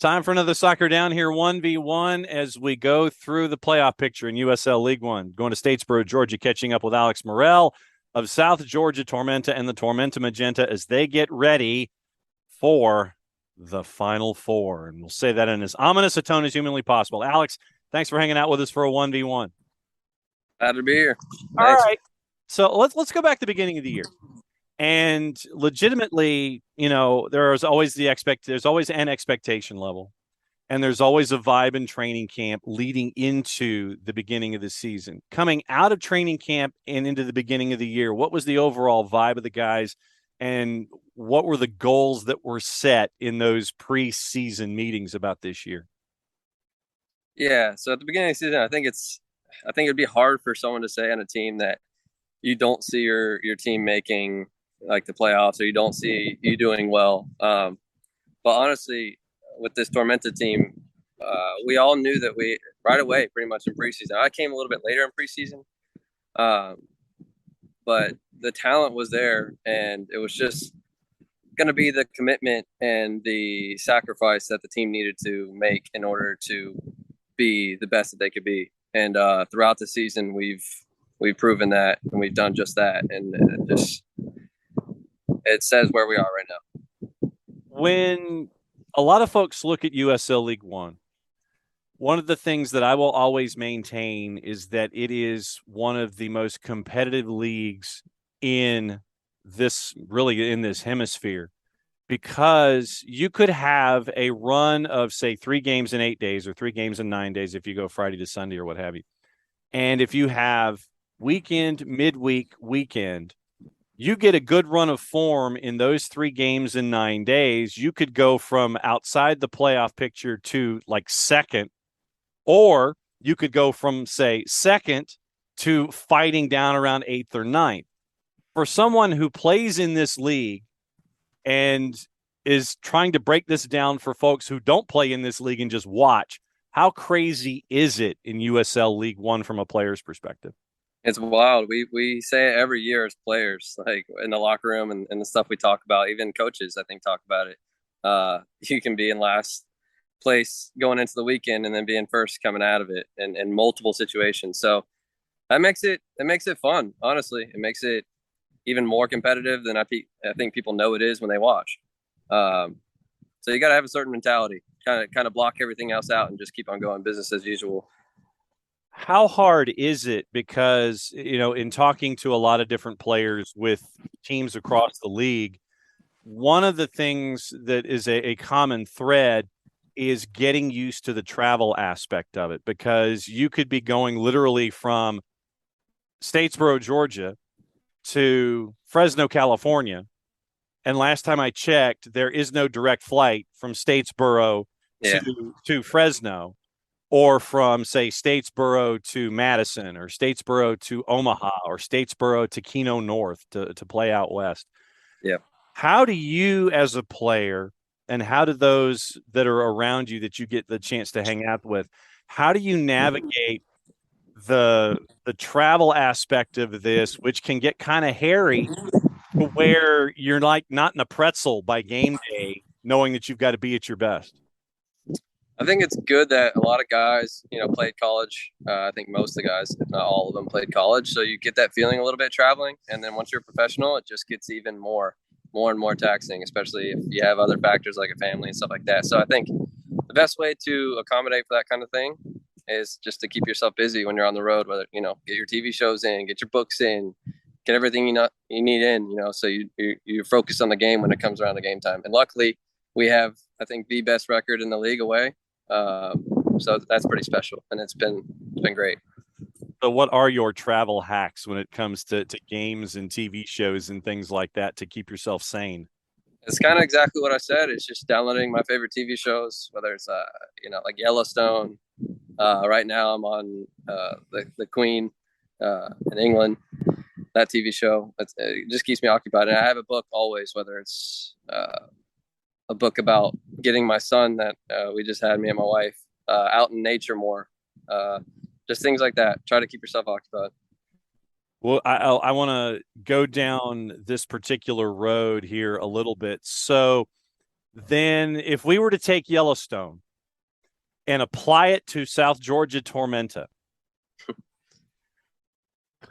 Time for another Soccer Down here 1v1 as we go through the playoff picture in USL League One. Going to Statesboro, Georgia, catching up with Alex Morrell of South Georgia Tormenta and the Tormenta Magenta as they get ready for the Final Four. And we'll say that in as ominous a tone as humanly possible. Alex, thanks for hanging out with us for a 1v1. Glad to be here. All Thanks. right. So let's go back to the beginning of the year. And legitimately, there's always an expectation level. And there's always a vibe in training camp leading into the beginning of the season. Coming out of training camp and into the beginning of the year, what was the overall vibe of the guys, and what were the goals that were set in those preseason meetings about this year? Yeah. So at the beginning of the season, I think it'd be hard for someone to say on a team that you don't see your team making like the playoffs, or you don't see you doing well. But honestly, with this Tormenta team, we all knew that we right away, pretty much in preseason. I came a little bit later in preseason, but the talent was there, and it was just going to be the commitment and the sacrifice that the team needed to make in order to be the best that they could be. And throughout the season, we've proven that, and we've done just that, and it says where we are right now. When a lot of folks look at USL League One, one of the things that I will always maintain is that it is one of the most competitive leagues in this hemisphere, because you could have a run of, say, 3 games in 8 days or 3 games in 9 days if you go Friday to Sunday or what have you. And if you have weekend, midweek, weekend, you get a good run of form in those 3 games in 9 days, you could go from outside the playoff picture to like second, or you could go from, say, second to fighting down around 8th or 9th. For someone who plays in this league and is trying to break this down for folks who don't play in this league and just watch, how crazy is it in USL League One from a player's perspective? It's wild. We say it every year as players, like in the locker room and the stuff we talk about. Even coaches, I think, talk about it. You can be in last place going into the weekend and then being first coming out of it in multiple situations. So that makes it fun. Honestly, it makes it even more competitive than I think people know it is when they watch. So you got to have a certain mentality, kind of block everything else out and just keep on going, business as usual. How hard is it? Because, in talking to a lot of different players with teams across the league, one of the things that is a common thread is getting used to the travel aspect of it, because you could be going literally from Statesboro, Georgia to Fresno, California. And last time I checked, there is no direct flight from Statesboro to Fresno, or from, say, Statesboro to Madison, or Statesboro to Omaha, or Statesboro to Keno North to play out west. Yeah. How do you, as a player, and how do those that are around you that you get the chance to hang out with, how do you navigate the travel aspect of this, which can get kind of hairy, to where you're like not in a pretzel by game day, knowing that you've got to be at your best? I think it's good that a lot of guys, played college. I think most of the guys, if not all of them, played college. So you get that feeling a little bit traveling. And then once you're a professional, it just gets even more and more taxing, especially if you have other factors like a family and stuff like that. So I think the best way to accommodate for that kind of thing is just to keep yourself busy when you're on the road, whether, get your TV shows in, get your books in, get everything you need in, so you're focused on the game when it comes around the game time. And luckily we have, I think, the best record in the league away. So that's pretty special, and it's been great. So what are your travel hacks when it comes to games and TV shows and things like that to keep yourself sane? It's kind of exactly what I said. It's just downloading my favorite TV shows, whether it's like Yellowstone. Right now I'm on the Queen in England. That TV show, it just keeps me occupied. And I have a book always, whether it's a book about getting my son that we just had, me and my wife, out in nature more. Just things like that. Try to keep yourself occupied. Well, I want to go down this particular road here a little bit. So then if we were to take Yellowstone and apply it to South Georgia Tormenta,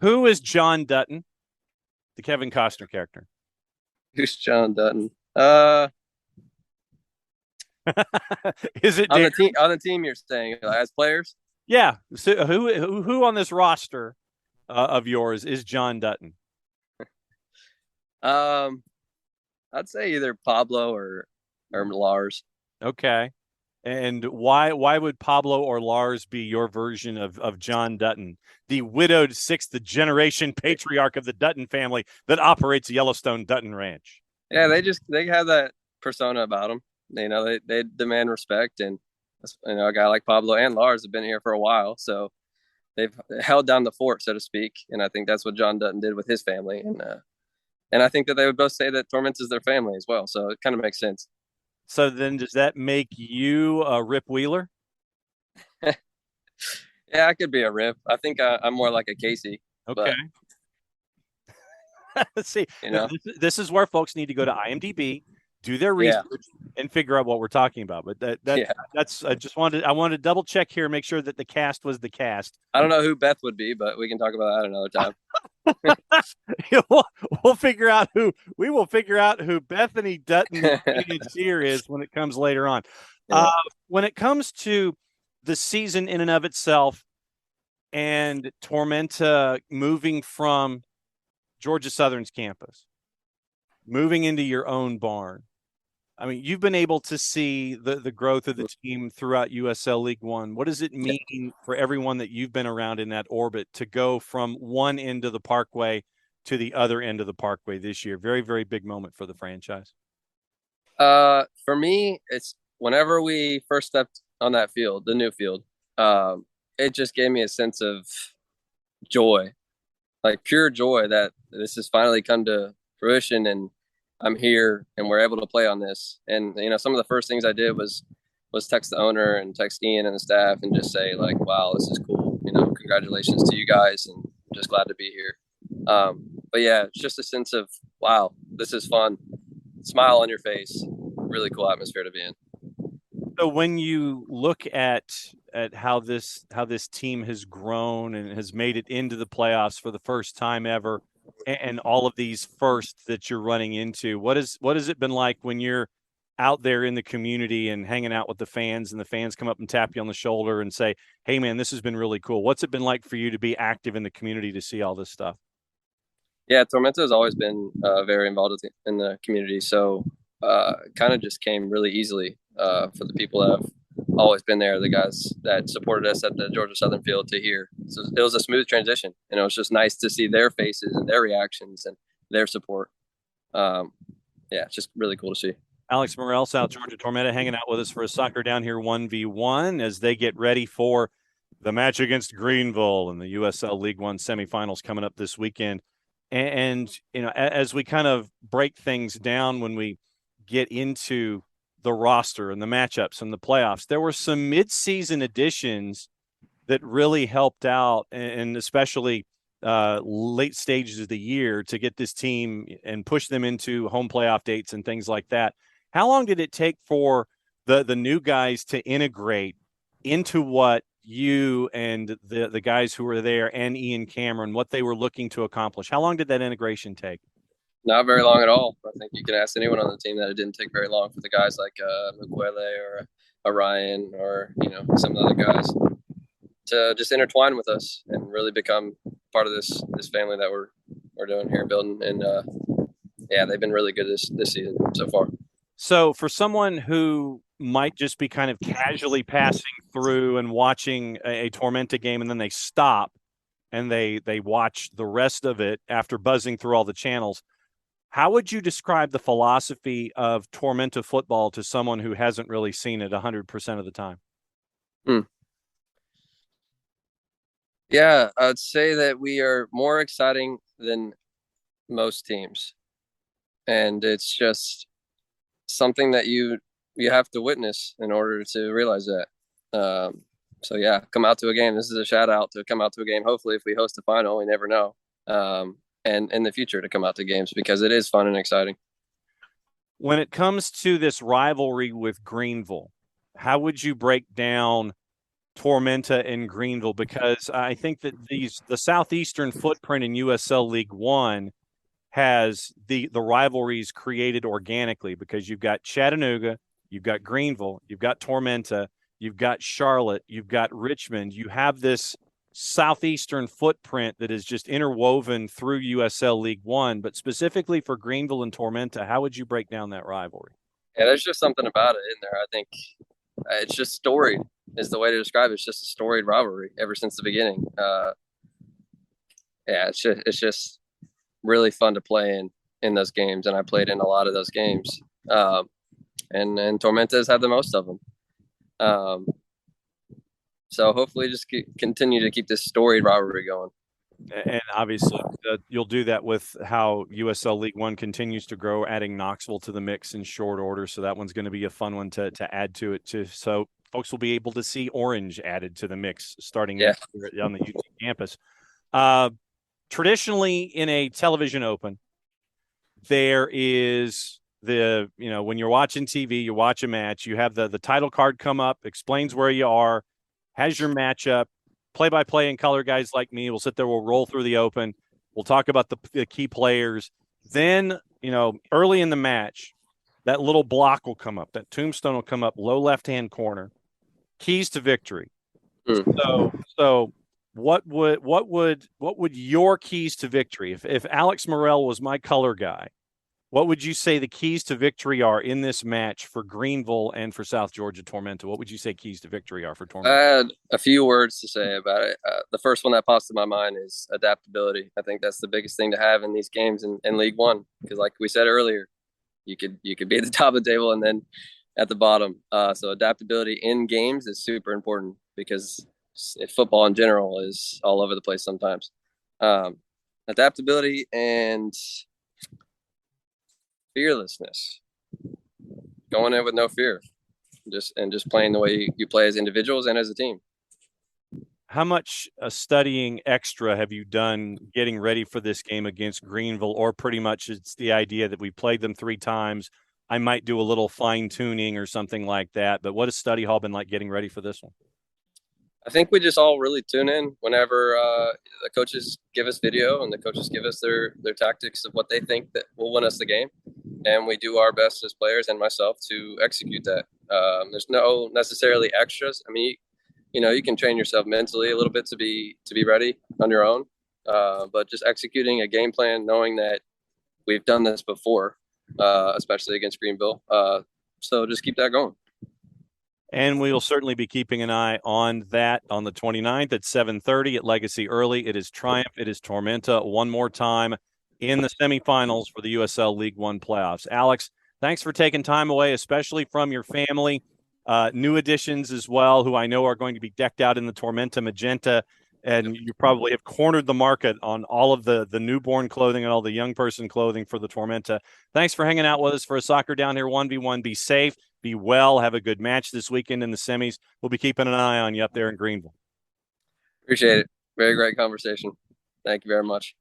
who is John Dutton, the Kevin Costner character? Who's John Dutton? Is it on the team? On the team, you're saying as players? Yeah. So who on this roster of yours is John Dutton? I'd say either Pablo or Lars. Okay. And why would Pablo or Lars be your version of John Dutton, the widowed sixth generation patriarch of the Dutton family that operates Yellowstone Dutton Ranch? Yeah, they have that persona about them. You know, they demand respect, and a guy like Pablo and Lars have been here for a while, so they've held down the fort, so to speak. And I think that's what John Dutton did with his family, and I think that they would both say that Tormenta is their family as well. So it kind of makes sense. So then, does that make you a Rip Wheeler? Yeah, I could be a Rip. I think I'm more like a Casey. Okay. Let's see. This is where folks need to go to IMDb, do their research, and figure out what we're talking about. But that's I wanted to double check here, make sure that the cast was the cast. I don't know who Beth would be, but we can talk about that another time. we'll figure out who Bethany Dutton here is when it comes later on. Yeah. When it comes to the season in and of itself and Tormenta moving from Georgia Southern's campus, moving into your own barn, I mean, you've been able to see the growth of the team throughout USL League One. What does it mean for everyone that you've been around in that orbit to go from one end of the parkway to the other end of the parkway this year? Very, very big moment for the franchise. For me, it's whenever we first stepped on that field, the new field, it just gave me a sense of joy, like pure joy that this has finally come to fruition, and I'm here and we're able to play on this. And, some of the first things I did was text the owner and text Ian and the staff and just say like, wow, this is cool. Congratulations to you guys, and I'm just glad to be here. But yeah, it's just a sense of, wow, this is fun. Smile on your face. Really cool atmosphere to be in. So when you look at how this team has grown and has made it into the playoffs for the first time ever, and all of these firsts that you're running into, what has it been like when you're out there in the community and hanging out with the fans, and the fans come up and tap you on the shoulder and say, hey man, this has been really cool? What's it been like for you to be active in the community to see all this stuff? Yeah, Tormenta has always been very involved in the community, so kind of just came really easily for the people that have always been there, the guys that supported us at the Georgia Southern field to here. So it was a smooth transition, and it was just nice to see their faces and their reactions and their support. Yeah, it's just really cool to see. Alex Morrell, South Georgia Tormenta, hanging out with us for a Soccer Down Here 1v1 as they get ready for the match against Greenville in the USL League One semifinals coming up this weekend. And as we kind of break things down when we get into the roster and the matchups and the playoffs, there were some mid-season additions that really helped out, and especially late stages of the year, to get this team and push them into home playoff dates and things like that. How long did it take for the new guys to integrate into what you and the guys who were there and Ian Cameron, what they were looking to accomplish? How long did that integration take? Not very long at all. I think you can ask anyone on the team that it didn't take very long for the guys like Mukwele or Orion or some of the other guys to just intertwine with us and really become part of this family that we're doing here, building. And yeah, they've been really good this season so far. So for someone who might just be kind of casually passing through and watching a Tormenta game, and then they stop and they watch the rest of it after buzzing through all the channels, how would you describe the philosophy of Tormenta football to someone who hasn't really seen it 100% of the time? Yeah, I'd say that we are more exciting than most teams. And it's just something that you have to witness in order to realize that. So yeah, come out to a game. This is a shout out to come out to a game. Hopefully if we host a final, we never know. And in the future to come out to games, because it is fun and exciting. When it comes to this rivalry with Greenville, how would you break down Tormenta and Greenville? Because I think that the southeastern footprint in USL League One has the rivalries created organically, because you've got Chattanooga, you've got Greenville, you've got Tormenta, you've got Charlotte, you've got Richmond. You have this southeastern footprint that is just interwoven through USL League One. But specifically for Greenville and Tormenta, how would you break down that rivalry? Yeah, there's just something about it in there. I think it's just storied is the way to describe it. It's just a storied rivalry ever since the beginning. Yeah, it's just really fun to play in those games, and I played in a lot of those games. And Tormenta's had the most of them. So hopefully just continue to keep this storied rivalry going. And obviously, you'll do that with how USL League One continues to grow, adding Knoxville to the mix in short order. So that one's going to be a fun one to add to it too. So folks will be able to see Orange added to the mix starting next year on the UT campus. Traditionally, in a television open, there is when you're watching TV, you watch a match, you have the title card come up, explains where you are, has your matchup. Play-by-play and color guys like me will sit there, we'll roll through the open, we'll talk about the key players. Then, early in the match, that little block will come up, that tombstone will come up, low left-hand corner, keys to victory. So what would your keys to victory, if Alex Morrell was my color guy, what would you say the keys to victory are in this match for Greenville and for South Georgia Tormenta? What would you say keys to victory are for Tormenta? I had a few words to say about it. The first one that pops to my mind is adaptability. I think that's the biggest thing to have in these games in League One, because like we said earlier, you could be at the top of the table and then at the bottom. So adaptability in games is super important, because football in general is all over the place sometimes. Adaptability and fearlessness, going in with no fear, just playing the way you play as individuals and as a team. How much studying extra have you done getting ready for this game against Greenville, or pretty much it's the idea that we played them 3 times, I might do a little fine tuning or something like that, but what has study hall been like getting ready for this one? I think we just all really tune in whenever the coaches give us video and the coaches give us their tactics of what they think that will win us the game. And we do our best as players and myself to execute that. There's no necessarily extras. I mean, you can train yourself mentally a little bit to be ready on your own. But just executing a game plan, knowing that we've done this before, especially against Greenville. So just keep that going. And we will certainly be keeping an eye on that on the 29th at 7:30 at Legacy Early. It is Triumph. It is Tormenta one more time in the semifinals for the USL League One playoffs. Alex, thanks for taking time away, especially from your family. New additions as well, who I know are going to be decked out in the Tormenta magenta. And you probably have cornered the market on all of the newborn clothing and all the young person clothing for the Tormenta. Thanks for hanging out with us for a Soccer Down Here 1v1. Be safe, be well, have a good match this weekend in the semis. We'll be keeping an eye on you up there in Greenville. Appreciate it. Very great conversation. Thank you very much.